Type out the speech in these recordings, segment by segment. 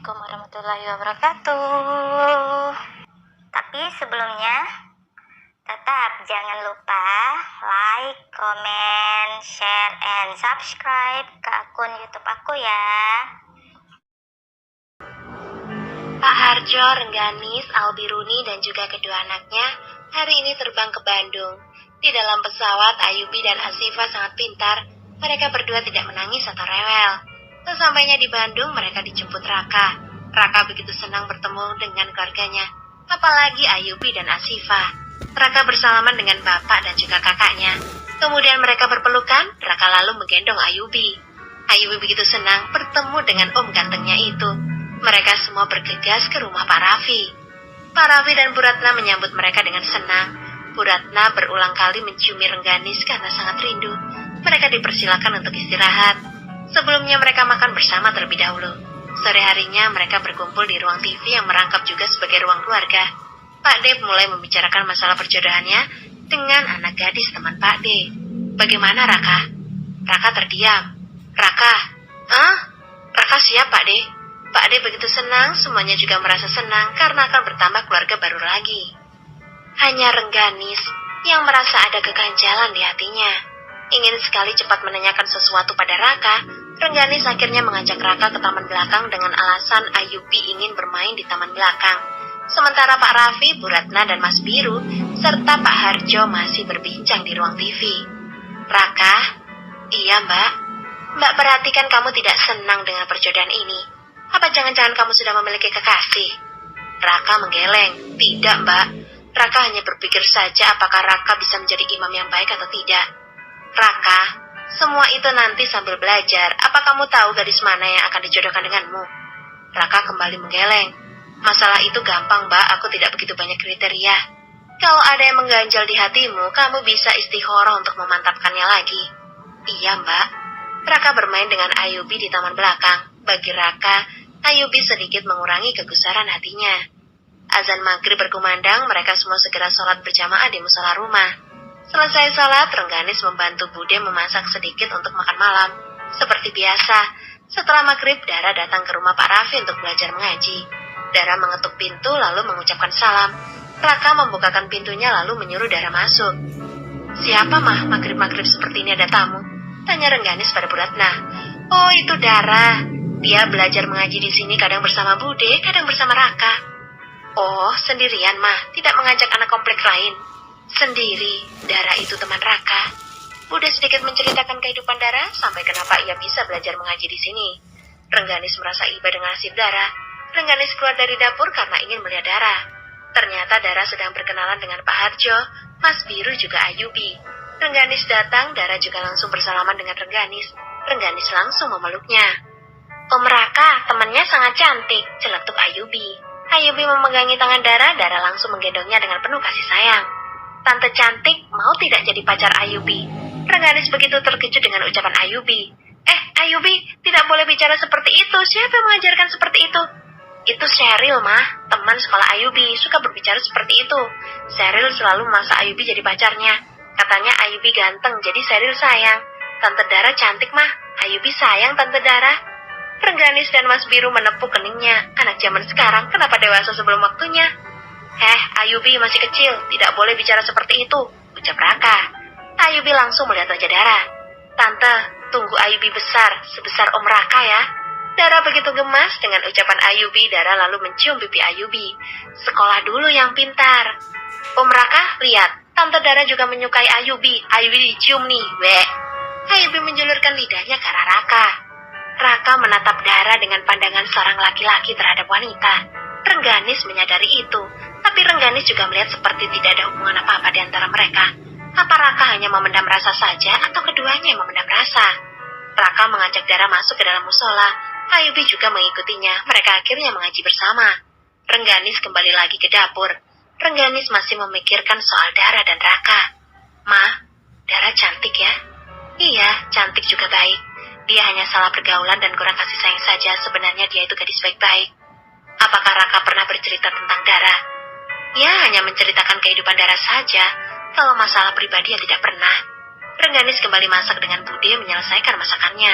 Assalamualaikum warahmatullahi wabarakatuh. Tapi sebelumnya, tetap jangan lupa like, comment, share, and subscribe ke akun YouTube aku ya. Pak Harjo, Rengganis, Albiruni, dan juga kedua anaknya hari ini terbang ke Bandung. Di dalam pesawat, Ayubi dan Asifa sangat pintar. Mereka berdua tidak menangis atau rewel. Sesampainya di Bandung, mereka dijemput Raka. Raka begitu senang bertemu dengan keluarganya, apalagi Ayubi dan Asifa. Raka bersalaman dengan bapak dan juga kakaknya. Kemudian mereka berpelukan. Raka lalu menggendong Ayubi. Ayubi begitu senang bertemu dengan om gantengnya itu. Mereka semua bergegas ke rumah Pak Raffi. Pak Raffi dan Bu Ratna menyambut mereka dengan senang. Bu Ratna berulang kali menciumi Rengganis karena sangat rindu. Mereka dipersilakan untuk istirahat. Sebelumnya mereka makan bersama terlebih dahulu. Sore harinya mereka berkumpul di ruang TV yang merangkap juga sebagai ruang keluarga. Pak D mulai membicarakan masalah perjodohannya dengan anak gadis teman Pak D. Bagaimana Raka? Raka terdiam. Raka? Hah? Raka siap Pak D? Pak D begitu senang, semuanya juga merasa senang karena akan bertambah keluarga baru lagi. Hanya Rengganis yang merasa ada keganjalan di hatinya. Ingin sekali cepat menanyakan sesuatu pada Raka, Rengganis akhirnya mengajak Raka ke taman belakang dengan alasan Ayubi ingin bermain di taman belakang. Sementara Pak Raffi, Bu Ratna, dan Mas Biru, serta Pak Harjo masih berbincang di ruang TV. Raka? Iya Mbak. Mbak perhatikan kamu tidak senang dengan perjodohan ini. Apa jangan-jangan kamu sudah memiliki kekasih? Raka menggeleng. Tidak Mbak. Raka hanya berpikir saja apakah Raka bisa menjadi imam yang baik atau tidak. Raka, semua itu nanti sambil belajar. Apa kamu tahu gadis mana yang akan dijodohkan denganmu? Raka kembali menggeleng. Masalah itu gampang, Mbak. Aku tidak begitu banyak kriteria. Kalau ada yang mengganjal di hatimu, kamu bisa istikharah untuk memantapkannya lagi. Iya, Mbak. Raka bermain dengan Ayubi di taman belakang. Bagi Raka, Ayubi sedikit mengurangi kegusaran hatinya. Azan maghrib berkumandang, mereka semua segera sholat berjamaah di musola rumah. Selesai sholat, Rengganis membantu Bude memasak sedikit untuk makan malam. Seperti biasa, setelah maghrib, Dara datang ke rumah Pak Raffi untuk belajar mengaji. Dara mengetuk pintu lalu mengucapkan salam. Raka membukakan pintunya lalu menyuruh Dara masuk. Siapa mah maghrib-maghrib seperti ini ada tamu? Tanya Rengganis pada Bu Ratna. Oh itu Dara. Dia belajar mengaji di sini kadang bersama Bude, kadang bersama Raka. Oh sendirian mah, tidak mengajak anak komplek lain. Sendiri, Dara itu teman Raka. Bude sedikit menceritakan kehidupan Dara sampai kenapa ia bisa belajar mengaji di sini. Rengganis merasa iba dengan nasib Dara. Rengganis keluar dari dapur karena ingin melihat Dara. Ternyata Dara sedang berkenalan dengan Pak Harjo, Mas Biru juga Ayubi. Rengganis datang, Dara juga langsung bersalaman dengan Rengganis. Rengganis langsung memeluknya. Om Raka, temannya sangat cantik, celetuk Ayubi. Ayubi memegangi tangan Dara, Dara langsung menggendongnya dengan penuh kasih sayang. Tante cantik mau tidak jadi pacar Ayubi? Rengganis begitu terkejut dengan ucapan Ayubi. Ayubi, tidak boleh bicara seperti itu. Siapa yang mengajarkan seperti itu? Itu Sheryl, mah. Teman sekolah Ayubi suka berbicara seperti itu. Sheryl selalu memaksa Ayubi jadi pacarnya. Katanya Ayubi ganteng, jadi Sheryl sayang. Tante Dara cantik, mah. Ayubi sayang Tante Dara. Rengganis dan Mas Biru menepuk keningnya. Anak zaman sekarang, kenapa dewasa sebelum waktunya? Ayubi masih kecil, tidak boleh bicara seperti itu, ucap Raka. Ayubi langsung melihat wajah Dara. Tante, tunggu Ayubi besar, sebesar Om Raka ya. Dara begitu gemas dengan ucapan Ayubi, Dara lalu mencium pipi Ayubi. Sekolah dulu yang pintar. Om Raka, lihat, Tante Dara juga menyukai Ayubi. Ayubi dicium nih, weh. Ayubi menjulurkan lidahnya ke arah Raka. Raka menatap Dara dengan pandangan seorang laki-laki terhadap wanita. Rengganis menyadari itu, tapi Rengganis juga melihat seperti tidak ada hubungan apa-apa di antara mereka. Apa Raka hanya memendam rasa saja, atau keduanya yang memendam rasa? Raka mengajak Dara masuk ke dalam musola. Ayubi juga mengikutinya. Mereka akhirnya mengaji bersama. Rengganis kembali lagi ke dapur. Rengganis masih memikirkan soal Dara dan Raka. Ma, Dara cantik ya? Iya, cantik juga baik. Dia hanya salah pergaulan dan kurang kasih sayang saja. Sebenarnya dia itu gadis baik-baik. Apakah Raka pernah bercerita tentang Dara? Ya, hanya menceritakan kehidupan Dara saja. Kalau masalah pribadi ya tidak pernah. Rengganis kembali masak dengan Bude menyelesaikan masakannya.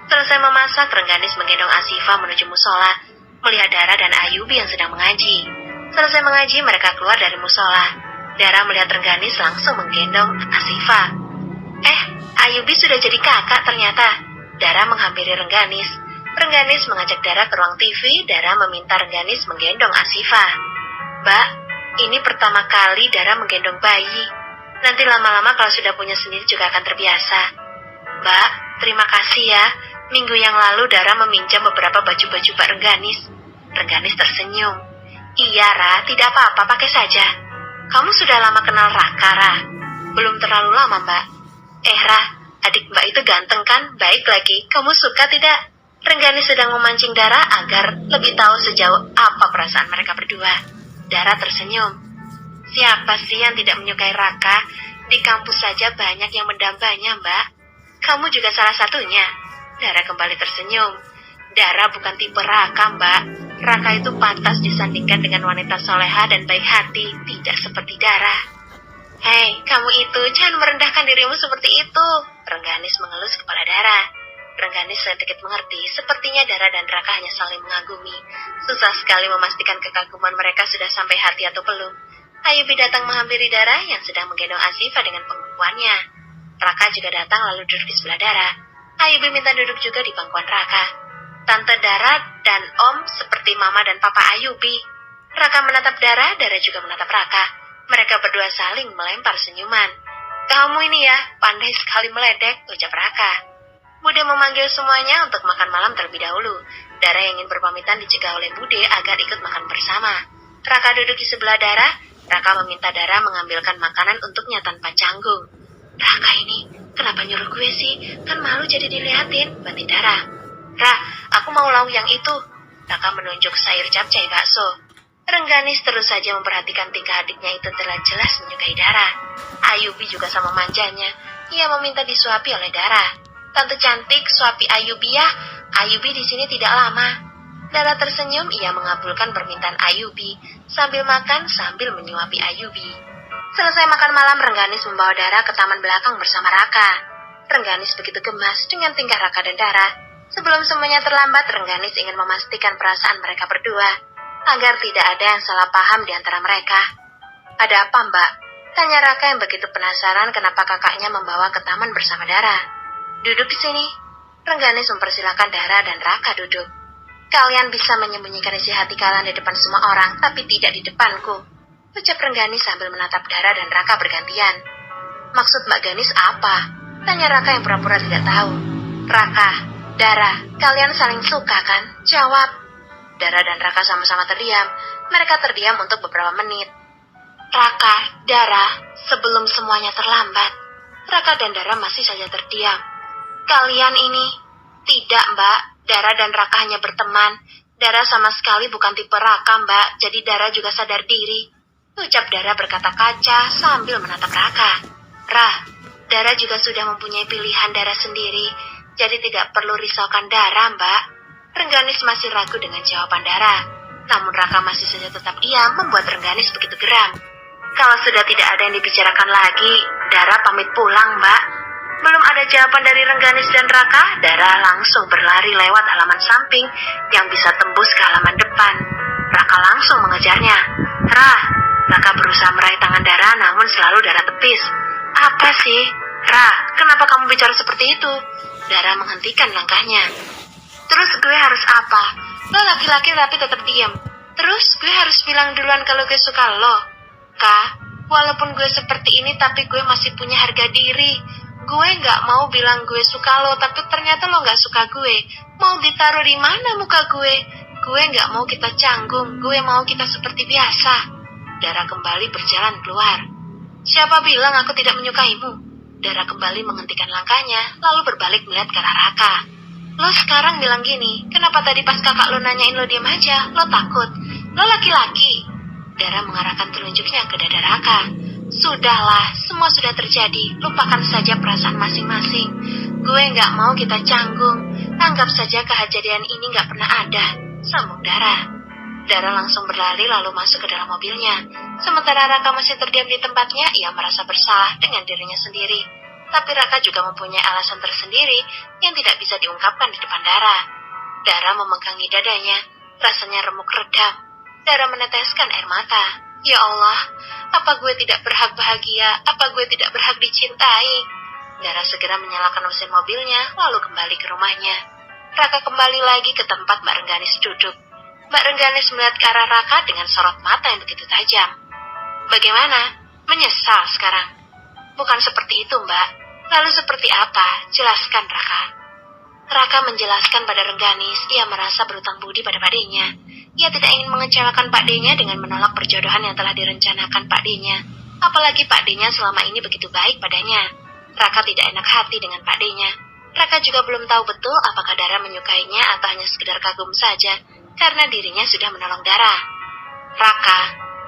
Selesai memasak, Rengganis menggendong Asifa menuju musola. melihat Dara dan Ayubi yang sedang mengaji. Selesai mengaji, mereka keluar dari musola. Dara melihat Rengganis langsung menggendong Asifah. Ayubi sudah jadi kakak ternyata. Dara menghampiri Rengganis. Rengganis mengajak Dara ke ruang TV. Dara meminta Rengganis menggendong Asifah. Mbak, ini pertama kali Dara menggendong bayi. Nanti lama-lama kalau sudah punya sendiri juga akan terbiasa. Mbak, terima kasih ya. Minggu yang lalu Dara meminjam beberapa baju-baju Pak Rengganis. Rengganis tersenyum. Iya, Ra, tidak apa-apa, pakai saja. Kamu sudah lama kenal Raka, Ra? Belum terlalu lama, Mbak. Ra, adik Mbak itu ganteng kan? Baik lagi, kamu suka tidak? Rengganis sedang memancing Dara agar lebih tahu sejauh apa perasaan mereka berdua. Dara tersenyum. Siapa sih yang tidak menyukai Raka? Di kampus saja banyak yang mendambanya, Mbak. Kamu juga salah satunya. Dara kembali tersenyum. Dara bukan tipe Raka, Mbak. Raka itu pantas disandingkan dengan wanita soleha dan baik hati, tidak seperti Dara. Hei, kamu itu jangan merendahkan dirimu seperti itu. Rengganis mengelus kepala Dara. Rengganis sedikit mengerti, sepertinya Dara dan Raka hanya saling mengagumi. Susah sekali memastikan kekaguman mereka sudah sampai hati atau belum. Ayubi datang menghampiri Dara yang sedang menggendong Asifah dengan pembukuannya. Raka juga datang lalu duduk di sebelah Dara. Ayubi minta duduk juga di pangkuan Raka. Tante Dara dan Om seperti Mama dan Papa Ayubi. Raka menatap Dara, Dara juga menatap Raka. Mereka berdua saling melempar senyuman. Kamu ini ya, pandai sekali meledek, ucap Raka. Bude memanggil semuanya untuk makan malam terlebih dahulu. Dara yang ingin berpamitan dicegah oleh Bude agar ikut makan bersama. Raka duduk di sebelah Dara. Raka meminta Dara mengambilkan makanan untuknya tanpa canggung. Raka ini, kenapa nyuruh gue sih? Kan malu jadi dilihatin, banti Dara. Ra, aku mau lauk yang itu. Raka menunjuk sayur capcay bakso. Rengganis terus saja memperhatikan tingkah adiknya itu telah jelas menyukai Dara. Ayubi juga sama manjanya. Ia meminta disuapi oleh Dara. Tante cantik, suapi Ayubi ya. Ayubi di sini tidak lama. Dara tersenyum, ia mengabulkan permintaan Ayubi. Sambil makan, sambil menyuapi Ayubi. Selesai makan malam, Rengganis membawa Dara ke taman belakang bersama Raka. Rengganis begitu gemas dengan tingkah Raka dan Dara. Sebelum semuanya terlambat, Rengganis ingin memastikan perasaan mereka berdua, agar tidak ada yang salah paham di antara mereka. Ada apa, Mbak? Tanya Raka yang begitu penasaran kenapa kakaknya membawa ke taman bersama Dara. Duduk di sini. Rengganis mempersilahkan Dara dan Raka duduk. Kalian bisa menyembunyikan isi hati kalian di depan semua orang, tapi tidak di depanku, ucap Rengganis sambil menatap Dara dan Raka bergantian. Maksud Mbak Ganis apa? Tanya Raka yang pura-pura tidak tahu. Raka, Dara, kalian saling suka kan? Jawab. Dara dan Raka sama-sama terdiam. Mereka terdiam untuk beberapa menit. Raka, Dara, sebelum semuanya terlambat. Raka dan Dara masih saja terdiam. Kalian ini? Tidak, Mbak. Dara dan Raka hanya berteman. Dara sama sekali bukan tipe Raka, Mbak. Jadi Dara juga sadar diri, ucap Dara berkata kaca sambil menatap Raka. Rah, Dara juga sudah mempunyai pilihan Dara sendiri. Jadi tidak perlu risaukan Dara, Mbak. Rengganis masih ragu dengan jawaban Dara. Namun Raka masih saja tetap diam, membuat Rengganis begitu geram. Kalau sudah tidak ada yang dibicarakan lagi, Dara pamit pulang, Mbak. Belum ada jawaban dari Rengganis dan Raka, Dara langsung berlari lewat halaman samping yang bisa tembus ke halaman depan. Raka langsung mengejarnya. Raka berusaha meraih tangan Dara, namun selalu Dara tepis. Apa sih? Kenapa kamu bicara seperti itu? Dara menghentikan langkahnya. Terus gue harus apa? Lo laki-laki tapi tetap diam. Terus gue harus bilang duluan kalau gue suka lo. Kak, walaupun gue seperti ini tapi gue masih punya harga diri. Gue gak mau bilang gue suka lo tapi ternyata lo gak suka gue. Mau ditaruh di mana muka gue? Gue gak mau kita canggung. Gue mau kita seperti biasa. Dara kembali berjalan keluar. Siapa bilang aku tidak menyukaimu? Dara kembali menghentikan langkahnya lalu berbalik melihat ke arah Raka. Lo sekarang bilang gini, kenapa tadi pas kakak lo nanyain lo diam aja? Lo takut? Lo laki-laki? Dara mengarahkan telunjuknya ke dada Raka. Sudahlah, semua sudah terjadi. Lupakan saja perasaan masing-masing. Gue gak mau kita canggung. Anggap saja kejadian ini gak pernah ada, sambung Dara. Dara langsung berlari lalu masuk ke dalam mobilnya. Sementara Raka masih terdiam di tempatnya, ia merasa bersalah dengan dirinya sendiri. Tapi Raka juga mempunyai alasan tersendiri yang tidak bisa diungkapkan di depan Dara. Dara memegangi dadanya. Rasanya remuk redam. Dara meneteskan air mata. Ya Allah, apa gue tidak berhak bahagia? Apa gue tidak berhak dicintai? Dara segera menyalakan mesin mobilnya, lalu kembali ke rumahnya. Raka kembali lagi ke tempat Mbak Rengganis duduk. Mbak Rengganis melihat ke arah Raka dengan sorot mata yang begitu tajam. Bagaimana? Menyesal sekarang? Bukan seperti itu, Mbak. Lalu seperti apa? Jelaskan, Raka. Raka menjelaskan pada Rengganis, ia merasa berutang budi pada Pak D-nya. Ia tidak ingin mengecewakan Pak D-nya dengan menolak perjodohan yang telah direncanakan Pak D-nya. Apalagi Pak D-nya selama ini begitu baik padanya. Raka tidak enak hati dengan Pak D-nya. Raka juga belum tahu betul apakah Dara menyukainya atau hanya sekedar kagum saja, karena dirinya sudah menolong Dara. Raka,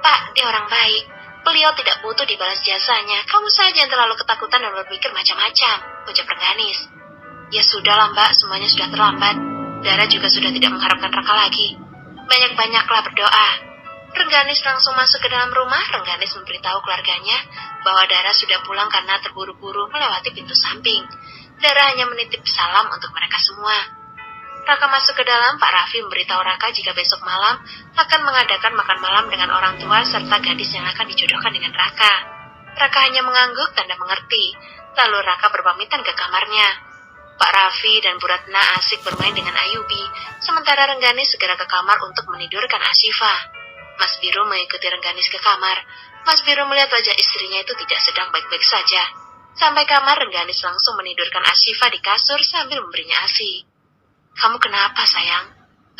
Pak D orang baik. Beliau tidak butuh dibalas jasanya. Kamu saja yang terlalu ketakutan dan berpikir macam-macam, ucap Rengganis. Ya sudahlah Mbak, semuanya sudah terlambat. Dara juga sudah tidak mengharapkan Raka lagi. Banyak-banyaklah berdoa. Rengganis langsung masuk ke dalam rumah. Rengganis memberitahu keluarganya bahwa Dara sudah pulang karena terburu-buru melewati pintu samping. Dara hanya menitip salam untuk mereka semua. Raka masuk ke dalam. Pak Raffi memberitahu Raka jika besok malam akan mengadakan makan malam dengan orang tua serta gadis yang akan dijodohkan dengan Raka. Raka hanya mengangguk tanda mengerti. Lalu Raka berpamitan ke kamarnya. Pak Raffi dan Bu Ratna asik bermain dengan Ayubi, sementara Rengganis segera ke kamar untuk menidurkan Asyifa. Mas Biru mengikuti Rengganis ke kamar. Mas Biru melihat wajah istrinya itu tidak sedang baik-baik saja. Sampai kamar, Rengganis langsung menidurkan Asyifa di kasur sambil memberinya ASI. Kamu kenapa, sayang?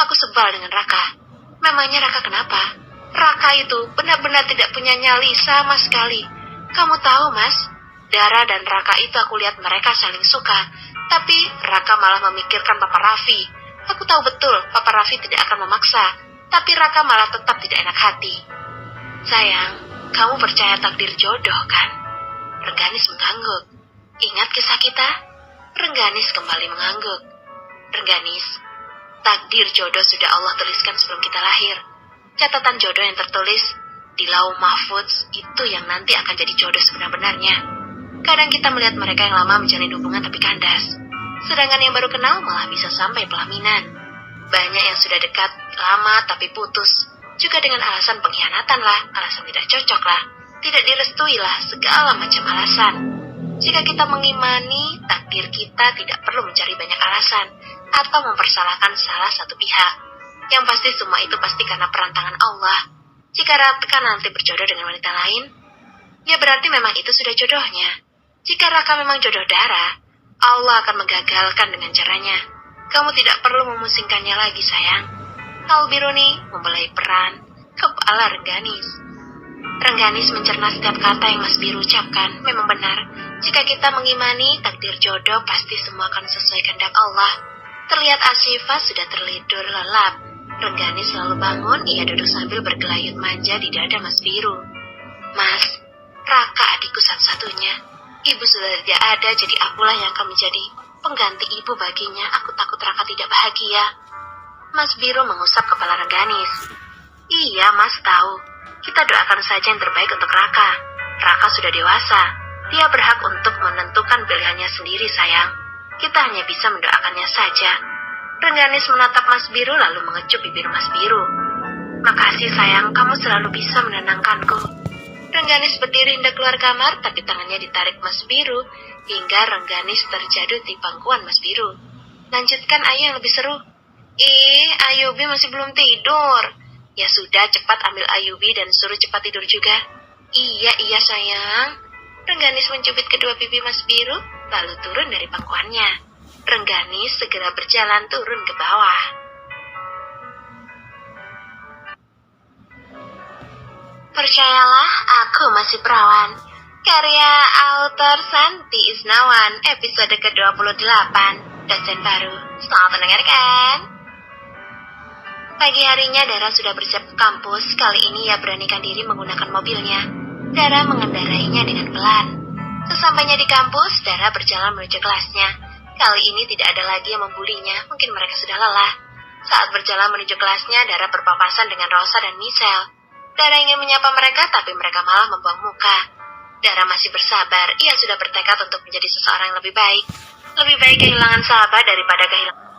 Aku sebal dengan Raka. Memangnya Raka kenapa? Raka itu benar-benar tidak punya nyali sama sekali. Kamu tahu, Mas, Dara dan Raka itu aku lihat mereka saling suka. Tapi Raka malah memikirkan Papa Raffi. Aku tahu betul Papa Raffi tidak akan memaksa, tapi Raka malah tetap tidak enak hati. Sayang, kamu percaya takdir jodoh kan? Rengganis mengangguk. Ingat kisah kita? Rengganis kembali mengangguk. Rengganis, takdir jodoh sudah Allah tuliskan sebelum kita lahir. Catatan jodoh yang tertulis di Lauh Mahfudz itu yang nanti akan jadi jodoh sebenar-benarnya. Kadang kita melihat mereka yang lama menjalin hubungan tapi kandas. Sedangkan yang baru kenal malah bisa sampai pelaminan. Banyak yang sudah dekat, lama tapi putus. Juga dengan alasan pengkhianatan lah, alasan tidak cocok lah, tidak direstui lah, segala macam alasan. Jika kita mengimani, takdir kita tidak perlu mencari banyak alasan atau mempersalahkan salah satu pihak. Yang pasti semua itu pasti karena perantangan Allah. Jika Raka nanti berjodoh dengan wanita lain, ya berarti memang itu sudah jodohnya. Jika Raka memang jodoh Dara, Allah akan menggagalkan dengan caranya. Kamu tidak perlu memusingkannya lagi, sayang. Albiruni membelai peran kepala Rengganis. Rengganis mencerna setiap kata yang Mas Biru ucapkan. Memang benar, jika kita mengimani takdir jodoh, pasti semua akan sesuai kehendak Allah. Terlihat Asyifa sudah tertidur lelap. Rengganis selalu bangun, ia duduk sambil bergelayut manja di dada Mas Biru. Mas, Raka adikku satu-satunya. Ibu sudah tidak ada, jadi akulah yang akan menjadi pengganti ibu baginya. Aku takut Raka tidak bahagia. Mas Biru mengusap kepala Rengganis. Iya, Mas tahu. Kita doakan saja yang terbaik untuk Raka. Raka sudah dewasa. Dia berhak untuk menentukan pilihannya sendiri, sayang. Kita hanya bisa mendoakannya saja. Rengganis menatap Mas Biru lalu mengecup bibir Mas Biru. Makasih, sayang. Kamu selalu bisa menenangkanku. Rengganis berdiri hendak keluar kamar, tapi tangannya ditarik Mas Biru, hingga Rengganis terjatuh di pangkuan Mas Biru. Lanjutkan, ayo yang lebih seru. Ayubi masih belum tidur. Ya sudah, cepat ambil Ayubi dan suruh cepat tidur juga. Iya sayang. Rengganis mencubit kedua pipi Mas Biru, lalu turun dari pangkuannya. Rengganis segera berjalan turun ke bawah. Percayalah, aku masih perawan. Karya author Santi Isnawan, episode ke-28, dosen baru. Selamat mendengarkan. Pagi harinya Dara sudah bersiap ke kampus. Kali ini ia beranikan diri menggunakan mobilnya. Dara mengendarainya dengan pelan. Sesampainya di kampus, Dara berjalan menuju kelasnya. Kali ini tidak ada lagi yang membulinya, mungkin mereka sudah lelah. Saat berjalan menuju kelasnya, Dara berpapasan dengan Rosa dan Michelle. Dara ingin menyapa mereka, tapi mereka malah membuang muka. Dara masih bersabar, ia sudah bertekad untuk menjadi seseorang yang lebih baik. Lebih baik kehilangan sahabat daripada kehilangan